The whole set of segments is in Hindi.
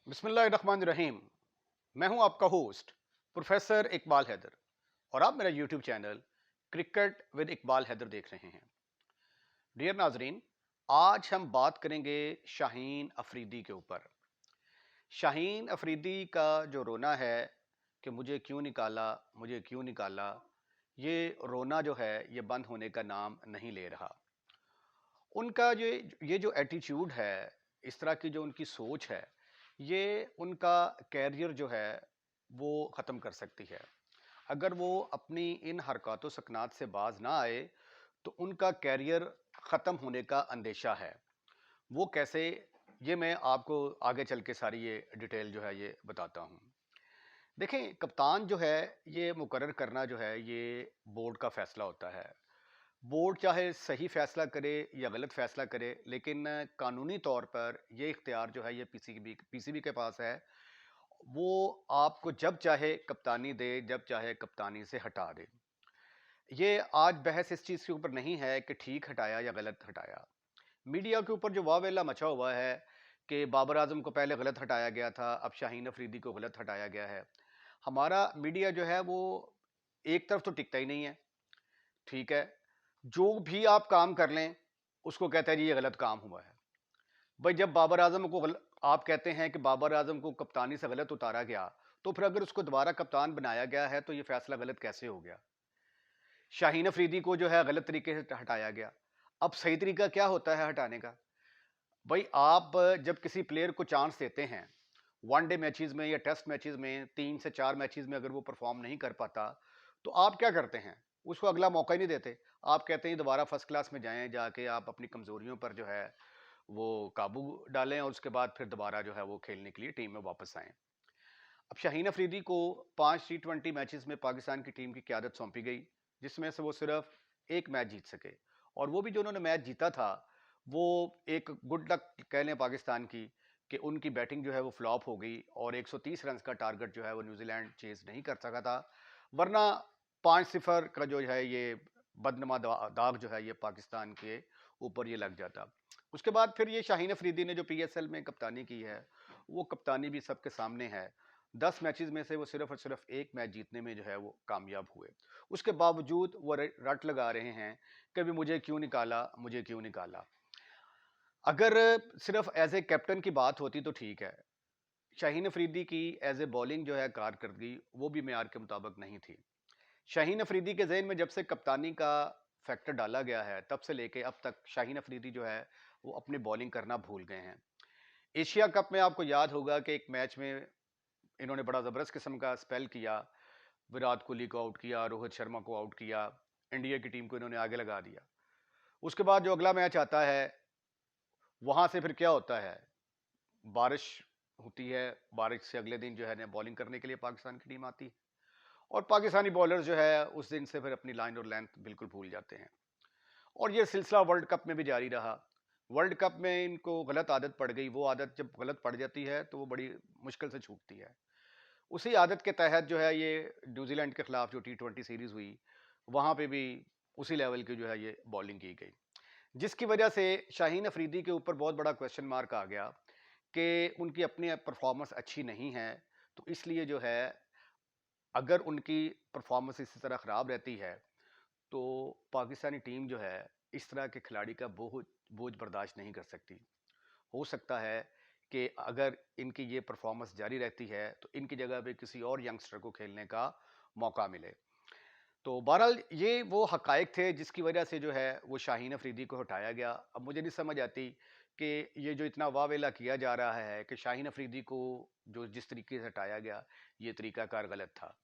बिस्मिल्लाहिर्रहमानिर्रहीम। मैं हूं आपका होस्ट प्रोफेसर इकबाल हैदर और आप मेरा YouTube channel cricket with Iqbal Haider देख रहे हैं। डियर नाजरीन, आज हम बात करेंगे शाहीन अफरीदी के ऊपर। शाहीन अफरीदी का जो रोना है कि मुझे क्यों निकाला, मुझे क्यों निकाला, ये रोना जो है ये बंद होने का नाम नहीं ले रहा। उनका ये जो एटीट्यूड है, इस तरह की जो उनकी सोच है, ये उनका कैरियर जो है वो ख़त्म कर सकती है। अगर वो अपनी इन हरकतों सकनात से बाज ना आए तो उनका कैरियर ख़त्म होने का अंदेशा है। वो कैसे, ये मैं आपको आगे चल के सारी ये डिटेल जो है ये बताता हूँ। देखें, कप्तान जो है ये मुकर्रर करना जो है ये बोर्ड का फैसला होता है। बोर्ड चाहे सही फैसला करे या गलत फैसला करे, लेकिन कानूनी तौर पर ये इख्तियार जो है ये पीसीबी के पास है। वो आपको जब चाहे कप्तानी दे, जब चाहे कप्तानी से हटा दे। ये आज बहस इस चीज़ के ऊपर नहीं है कि ठीक हटाया या गलत हटाया। मीडिया के ऊपर जो वावेला मचा हुआ है कि बाबर आजम को पहले गलत हटाया गया था, अब शाहीन अफरीदी को गलत हटाया गया है। हमारा मीडिया जो है वो एक तरफ तो टिकता ही नहीं है। ठीक है, जो भी आप काम कर लें उसको कहता है जी ये गलत काम हुआ है। भाई, जब बाबर आजम को आप कहते हैं कि बाबर आजम को कप्तानी से गलत उतारा गया, तो फिर अगर उसको दोबारा कप्तान बनाया गया है तो ये फैसला गलत कैसे हो गया? शाहीन अफरीदी को जो है गलत तरीके से हटाया गया। अब सही तरीका क्या होता है हटाने का? भाई, आप जब किसी प्लेयर को चांस देते हैं, वनडे मैचेस में या टेस्ट मैचेस में 3 से 4 मैचेस में अगर वो परफॉर्म नहीं कर पाता, तो आप क्या करते हैं? उसको अगला मौका ही नहीं देते। आप कहते हैं दोबारा फर्स्ट क्लास में जाएं, जाके आप अपनी कमजोरियों पर जो है वो काबू डालें और उसके बाद फिर दोबारा जो है वो खेलने के लिए टीम में वापस आएं। अब शाहीन अफरीदी को 5 T20 मैचेस में पाकिस्तान की टीम की क़यादत सौंपी गई, जिसमें से वो सिर्फ एक मैच जीत सके। और वो भी जो उन्होंने मैच जीता था, वो एक गुड लक कह लें पाकिस्तान की, कि उनकी बैटिंग जो है वो फ्लॉप हो गई और 130 रन का टारगेट जो है वो न्यूजीलैंड चेज नहीं कर सका था। वरना 5-0 का जो है ये बदनमा दाग जो है ये पाकिस्तान के ऊपर ये लग जाता। उसके बाद फिर ये शाहीन अफरीदी ने जो पीएसएल में कप्तानी की है, वो कप्तानी भी सबके सामने है। 10 मैचेस में से वो सिर्फ और सिर्फ एक मैच जीतने में जो है वो कामयाब हुए। उसके बावजूद वो रट लगा रहे हैं कि भी मुझे क्यों निकाला, मुझे क्यों निकाला। अगर सिर्फ एज ए कैप्टन की बात होती तो ठीक है। शाहीन अफरीदी की एज ए बॉलिंग जो है कारकर्दगी वो भी मेयार के मुताबिक नहीं थी। शाहीन अफरीदी के जहन में जब से कप्तानी का फैक्टर डाला गया है, तब से लेके अब तक शाहीन अफरीदी जो है वो अपनी बॉलिंग करना भूल गए हैं। एशिया कप में आपको याद होगा कि एक मैच में इन्होंने बड़ा ज़बरदस्त किस्म का स्पेल किया। विराट कोहली को आउट किया, रोहित शर्मा को आउट किया, इंडिया की टीम को इन्होंने आगे लगा दिया। उसके बाद जो अगला मैच आता है, वहां से फिर क्या होता है? बारिश होती है। बारिश से अगले दिन जो है ना बॉलिंग करने के लिए पाकिस्तान की टीम आती है और पाकिस्तानी बॉलर्स जो है उस दिन से फिर अपनी लाइन और लेंथ बिल्कुल भूल जाते हैं। और ये सिलसिला वर्ल्ड कप में भी जारी रहा। वर्ल्ड कप में इनको गलत आदत पड़ गई। वो आदत जब गलत पड़ जाती है तो वो बड़ी मुश्किल से छूटती है। उसी आदत के तहत जो है ये न्यूजीलैंड के खिलाफ जो T20 सीरीज हुई, वहां पे भी उसी लेवल की जो है ये बॉलिंग की गई, जिसकी वजह से शाहीन अफरीदी के ऊपर बहुत बड़ा क्वेश्चन मार्क आ गया कि उनकी अपनी परफॉर्मेंस अच्छी नहीं है। तो इसलिए जो है, अगर उनकी परफॉर्मेंस इसी तरह ख़राब रहती है तो पाकिस्तानी टीम जो है इस तरह के खिलाड़ी का बोझ बोझ बर्दाश्त नहीं कर सकती। हो सकता है कि अगर इनकी ये परफॉर्मेंस जारी रहती है तो इनकी जगह पे किसी और यंगस्टर को खेलने का मौका मिले। तो बहरहाल ये वो हकायक थे जिसकी वजह से जो है वो शाहीन अफरीदी को हटाया गया। अब मुझे नहीं समझ आती कि ये जो इतना वावेला किया जा रहा है कि शाहीन अफरीदी को जो जिस तरीके से हटाया गया, ये तरीकाकार गलत था।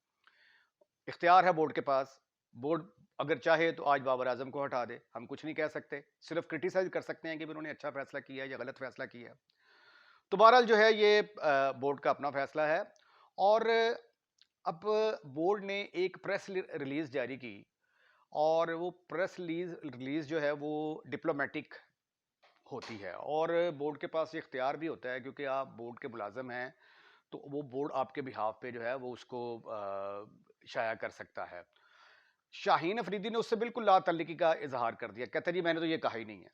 इख्तियार है बोर्ड के पास। बोर्ड अगर चाहे तो आज बाबर आजम को हटा दे, हम कुछ नहीं कह सकते। सिर्फ क्रिटिसाइज कर सकते हैं कि उन्होंने अच्छा फैसला किया है या गलत फैसला किया है। तो बहरहाल जो है ये बोर्ड का अपना फैसला है। और अब बोर्ड ने एक प्रेस रिलीज जारी की और वो प्रेस रिलीज रिलीज जो है वो डिप्लोमेटिक होती है और बोर्ड के पास ये इख्तियार भी होता है, क्योंकि आप बोर्ड के मुलाजम हैं, तो वो बोर्ड आपके बिहाफ पे जो है वो उसको शाया कर सकता है। शाहीन अफरीदी ने उससे बिल्कुल लातल्लुकी का इजहार कर दिया, कहते जी मैंने तो ये कहा ही नहीं है।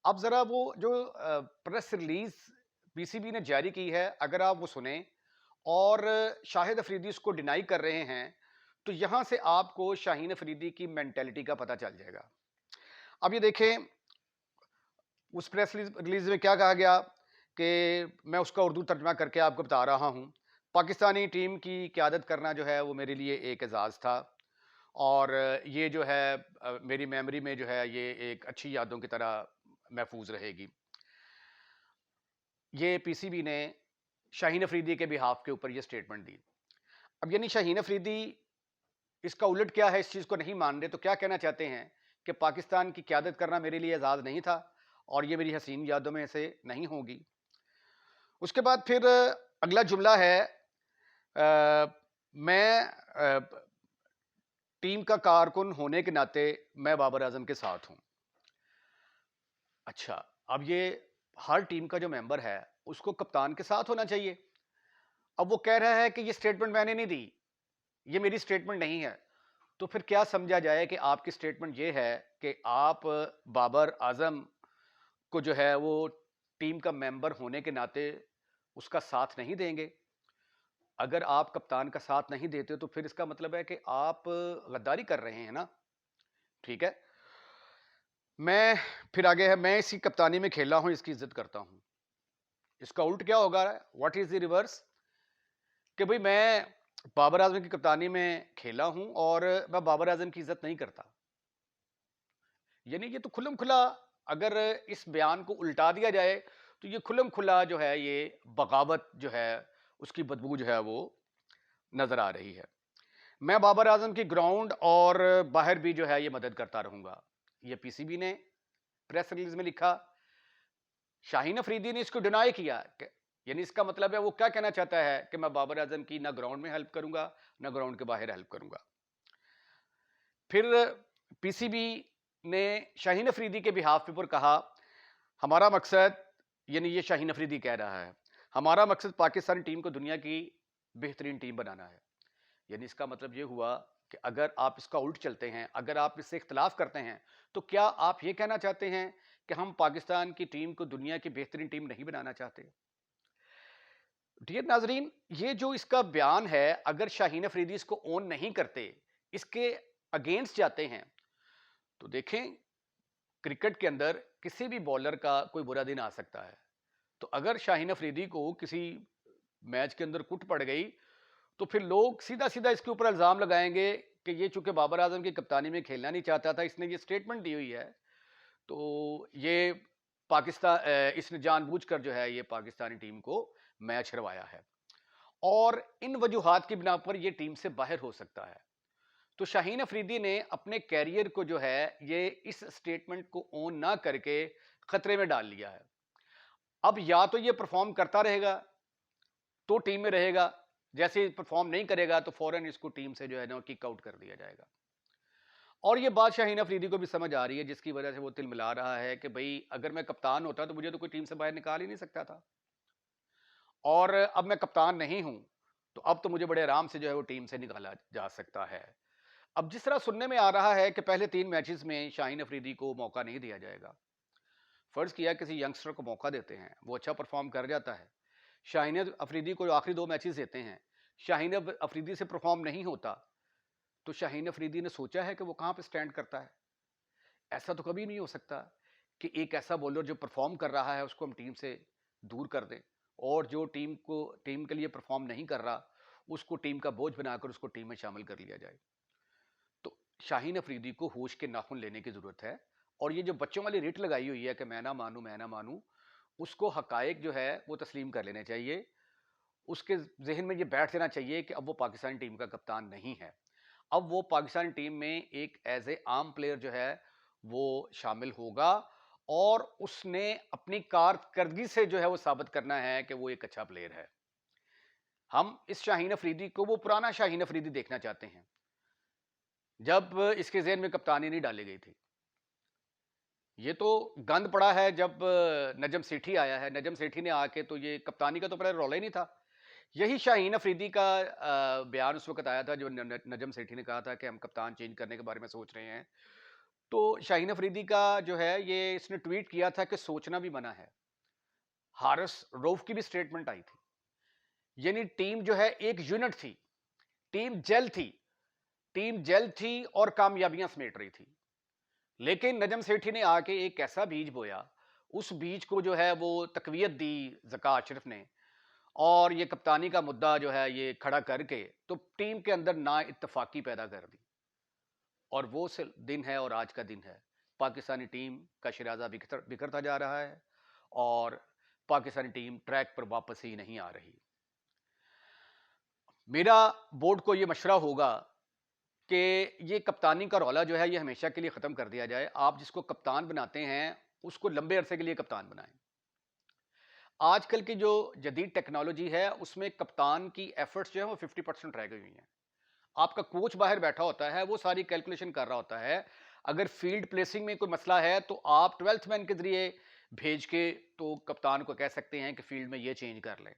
अब जरा वो जो प्रेस रिलीज पीसीबी ने जारी की है, अगर आप वो सुने और शाहिद अफरीदी उसको डिनाई कर रहे हैं, तो यहां से आपको शाहीन अफरीदी की मेंटेलिटी का पता चल जाएगा। अब ये देखें, उस प्रेस रिलीज में क्या कहा गया कि मैं उसका उर्दू तर्जमा करके आपको बता रहा हूं। पाकिस्तानी टीम की क़यादत करना जो है वो मेरे लिए एक एजाज़ था, और ये जो है मेरी मेमोरी में जो है ये एक अच्छी यादों की तरह महफूज रहेगी। ये पीसीबी ने शाहीन अफरीदी के बिहाफ के ऊपर ये स्टेटमेंट दी। अब यानी शाहीन अफरीदी इसका उलट क्या है, इस चीज़ को नहीं मान रहे, तो क्या कहना चाहते हैं कि पाकिस्तान की क़यादत करना मेरे लिए एजाज़ नहीं था और ये मेरी हसीन यादों में से नहीं होगी। उसके बाद फिर अगला जुमला है, मैं टीम का कारकुन होने के नाते मैं बाबर आजम के साथ हूं। अच्छा, अब ये हर टीम का जो मेंबर है उसको कप्तान के साथ होना चाहिए। अब वो कह रहा है कि ये स्टेटमेंट मैंने नहीं दी, ये मेरी स्टेटमेंट नहीं है। तो फिर क्या समझा जाए कि आपकी स्टेटमेंट ये है कि आप बाबर आजम को जो है वो टीम का मेंबर होने के नाते उसका साथ नहीं देंगे। अगर आप कप्तान का साथ नहीं देते तो फिर इसका मतलब है कि आप गद्दारी कर रहे हैं ना। ठीक है, मैं फिर आगे है, मैं इसकी कप्तानी में खेला हूं, इसकी इज्जत करता हूं। इसका उल्ट क्या होगा, व्हाट इज द रिवर्स, कि भाई मैं बाबर आजम की कप्तानी में खेला हूं और मैं बाबर आजम की इज्जत नहीं करता। यानी ये तो खुल्लम खुला, अगर इस बयान को उल्टा दिया जाए तो ये खुल्लम खुला जो है ये बगावत जो है उसकी बदबू जो है वो नजर आ रही है। मैं बाबर आजम की ग्राउंड और बाहर भी जो है ये मदद करता रहूंगा, ये पीसीबी ने प्रेस रिलीज में लिखा। शाहीन अफरीदी ने इसको डिनाई किया, यानी इसका मतलब है वो क्या कहना चाहता है कि मैं बाबर आजम की ना ग्राउंड में हेल्प करूंगा ना ग्राउंड के बाहर हेल्प करूंगा। फिर पीसीबी ने शाहीन अफरीदी के बिहाफ पर कहा, हमारा मकसद, यानी ये शाहीन अफरीदी कह रहा है, हमारा मकसद पाकिस्तानी टीम को दुनिया की बेहतरीन टीम बनाना है। यानी इसका मतलब ये हुआ कि अगर आप इसका उल्ट चलते हैं, अगर आप इससे इख्तलाफ करते हैं, तो क्या आप ये कहना चाहते हैं कि हम पाकिस्तान की टीम को दुनिया की बेहतरीन टीम नहीं बनाना चाहते। डियर नाजरीन, ये जो इसका बयान है, अगर शाहीन अफरीदी इसको ओन नहीं करते, इसके अगेंस्ट जाते हैं, तो देखें क्रिकेट के अंदर किसी भी बॉलर का कोई बुरा दिन आ सकता है। तो अगर शाहीन अफरीदी को किसी मैच के अंदर कुट पड़ गई तो फिर लोग सीधा सीधा इसके ऊपर इल्जाम लगाएंगे कि ये चूंकि बाबर आजम की कप्तानी में खेलना नहीं चाहता था, इसने ये स्टेटमेंट दी हुई है, तो ये इसने जानबूझकर जो है ये पाकिस्तानी टीम को मैच हरवाया है और इन वजूहात की बिना पर ये टीम से बाहर हो सकता है। तो शाहीन अफरीदी ने अपने कैरियर को जो है ये इस स्टेटमेंट को ओन ना करके खतरे में डाल लिया है। अब या तो ये परफॉर्म करता रहेगा तो टीम में रहेगा, जैसे परफॉर्म नहीं करेगा तो फौरन इसको टीम से जो है ना किक आउट कर दिया जाएगा। और ये बात शाहीन अफरीदी को भी समझ आ रही है, जिसकी वजह से वो तिल मिला रहा है कि भाई अगर मैं कप्तान होता तो मुझे तो कोई टीम से बाहर निकाल ही नहीं सकता था, और अब मैं कप्तान नहीं हूं तो अब तो मुझे बड़े आराम से जो है वो टीम से निकाला जा सकता है। अब जिस तरह सुनने में आ रहा है कि पहले 3 मैचेस में शाहीन अफरीदी को मौका नहीं दिया जाएगा। फर्ज किया किसी यंगस्टर को मौका देते हैं, वो अच्छा परफॉर्म कर जाता है। शाहीन अफरीदी को आखिरी 2 मैचेस देते हैं, शाहीन अफरीदी से परफॉर्म नहीं होता, तो शाहीन अफरीदी ने सोचा है कि वो कहां पे स्टैंड करता है। ऐसा तो कभी नहीं हो सकता कि एक ऐसा बॉलर जो परफॉर्म कर रहा है उसको हम टीम से दूर कर दें, और जो टीम के लिए परफॉर्म नहीं कर रहा उसको टीम का बोझ बनाकर उसको टीम में शामिल कर लिया जाए। तो शाहीन अफरीदी को होश के नाखून लेने की जरूरत है, और ये जो बच्चों वाली रिट लगाई हुई है कि मैं ना मानूं मैं ना मानूं, उसको हकायक जो है वो तस्लीम कर लेने चाहिए। उसके जहन में ये बैठ जाना चाहिए कि अब वो पाकिस्तानी टीम का कप्तान नहीं है, अब वो पाकिस्तानी टीम में एक एज ए आम प्लेयर जो है वो शामिल होगा, और उसने अपनी कारकर्दगी से जो है वो साबित करना है कि वो एक अच्छा प्लेयर है। हम इस शाहीन अफरीदी को वो पुराना शाहीन अफरीदी देखना चाहते हैं जब इसके जहन में कप्तानी नहीं डाली गई थी। ये तो गंद पड़ा है जब नजम सेठी आया है, नजम सेठी ने आके तो ये कप्तानी का तो पहले रौला ही नहीं था। यही शाहीन अफरीदी का बयान उस वक्त आया था जो नजम सेठी ने कहा था कि हम कप्तान चेंज करने के बारे में सोच रहे हैं। तो शाहीन अफरीदी का जो है ये इसने ट्वीट किया था कि सोचना भी मना है। हारिस रऊफ की भी स्टेटमेंट आई थी। यानी टीम जो है एक यूनिट थी, टीम जेल थी, टीम जेल थी और कामयाबियां समेट रही थी। लेकिन नजम सेठी ने आके एक ऐसा बीज बोया, उस बीज को जो है वो तकवीयत दी ज़का अशरफ ने, और ये कप्तानी का मुद्दा जो है ये खड़ा करके तो टीम के अंदर ना इत्तफाकी पैदा कर दी। और वो दिन है और आज का दिन है, पाकिस्तानी टीम का शिराजा बिखरता जा रहा है और पाकिस्तानी टीम ट्रैक पर वापस ही नहीं आ रही। मेरा बोर्ड को ये मशवरा होगा कि ये कप्तानी का रौला जो है ये हमेशा के लिए ख़त्म कर दिया जाए। आप जिसको कप्तान बनाते हैं उसको लंबे अरसे के लिए कप्तान बनाएं। आजकल की जो जदीद टेक्नोलॉजी है उसमें कप्तान की एफर्ट्स जो है वो 50% रह गई हुई हैं। आपका कोच बाहर बैठा होता है, वो सारी कैलकुलेशन कर रहा होता है। अगर फील्ड प्लेसिंग में कोई मसला है तो आप 12th मैन के जरिए भेज के तो कप्तान को कह सकते हैं कि फील्ड में ये चेंज कर लें।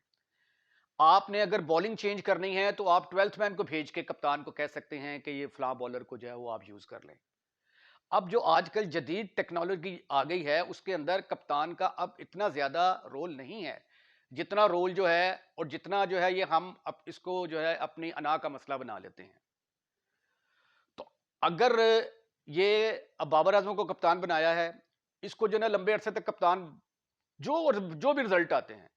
आपने अगर बॉलिंग चेंज करनी है तो आप 12th मैन को भेज के कप्तान को कह सकते हैं कि ये फलां बॉलर को जो है वो आप यूज कर लें। अब जो आजकल जदीद टेक्नोलॉजी आ गई है उसके अंदर कप्तान का अब इतना ज्यादा रोल नहीं है जितना रोल जो है, और जितना जो है ये हम अब इसको जो है अपनी अना का मसला बना लेते हैं। तो अगर ये अब बाबर आजम को कप्तान बनाया है, इसको जो है लंबे अरसे तक कप्तान जो जो भी रिजल्ट आते हैं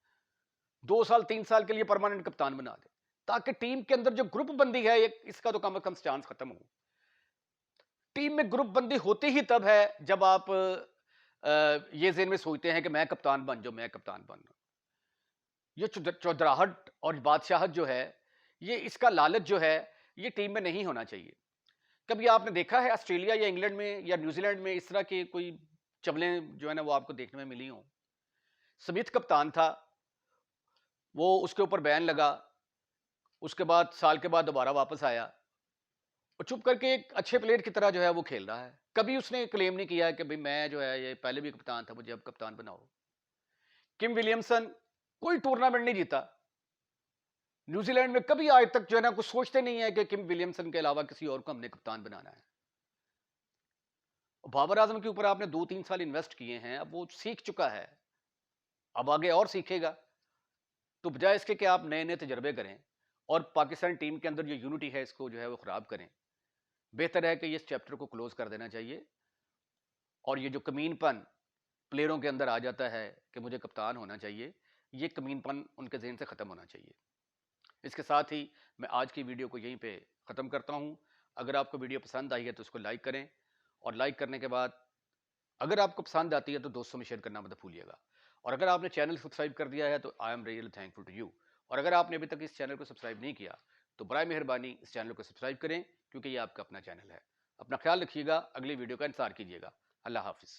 2 साल 3 साल के लिए परमानेंट कप्तान बना दे, ताकि टीम के अंदर जो ग्रुप बंदी है इसका तो कम से कम चांस खत्म हो। टीम में ग्रुप बंदी होती ही तब है जब आप ये जेन में सोचते हैं कि मैं कप्तान बन जाऊं, मैं कप्तान बन जाऊं। ये चौधराहट और बादशाहत जो है, ये इसका लालच जो है, ये टीम में नहीं होना चाहिए। कभी आपने देखा है ऑस्ट्रेलिया या इंग्लैंड में या न्यूजीलैंड में इस तरह की कोई चमलें जो है ना वो आपको देखने में मिली हों? स्मिथ कप्तान था, वो उसके ऊपर बैन लगा, उसके बाद साल के बाद दोबारा वापस आया और चुप करके एक अच्छे प्लेयर की तरह जो है वो खेल रहा है। कभी उसने क्लेम नहीं किया कि भाई मैं जो है ये पहले भी कप्तान था, मुझे अब कप्तान बनाओ। किम विलियमसन कोई टूर्नामेंट नहीं जीता न्यूजीलैंड में, कभी आज तक जो है ना कुछ सोचते नहीं है कि किम विलियमसन के अलावा किसी और को हमने कप्तान बनाना है। बाबर आजम के ऊपर आपने 2-3 साल इन्वेस्ट किए हैं, अब वो सीख चुका है, अब आगे और सीखेगा। तो बजाय इसके कि आप नए नए तजर्बे करें और पाकिस्तान टीम के अंदर जो यूनिटी है इसको जो है वो खराब करें, बेहतर है कि इस चैप्टर को क्लोज कर देना चाहिए। और ये जो कमीनपन प्लेयरों के अंदर आ जाता है कि मुझे कप्तान होना चाहिए, ये कमीनपन उनके जहन से ख़त्म होना चाहिए। इसके साथ ही मैं आज की वीडियो को यहीं पे ख़त्म करता हूँ। अगर आपको वीडियो पसंद आई है तो उसको लाइक करें, और लाइक करने के बाद अगर आपको पसंद आती है तो दोस्तों में शेयर करना मत भूलिएगा। और अगर आपने चैनल सब्सक्राइब कर दिया है तो I am really thankful to you. और अगर आपने अभी तक इस चैनल को सब्सक्राइब नहीं किया तो बराए मेहरबानी इस चैनल को सब्सक्राइब करें, क्योंकि ये आपका अपना चैनल है। अपना ख्याल रखिएगा, अगली वीडियो का इंतजार कीजिएगा। अल्लाह हाफिज़।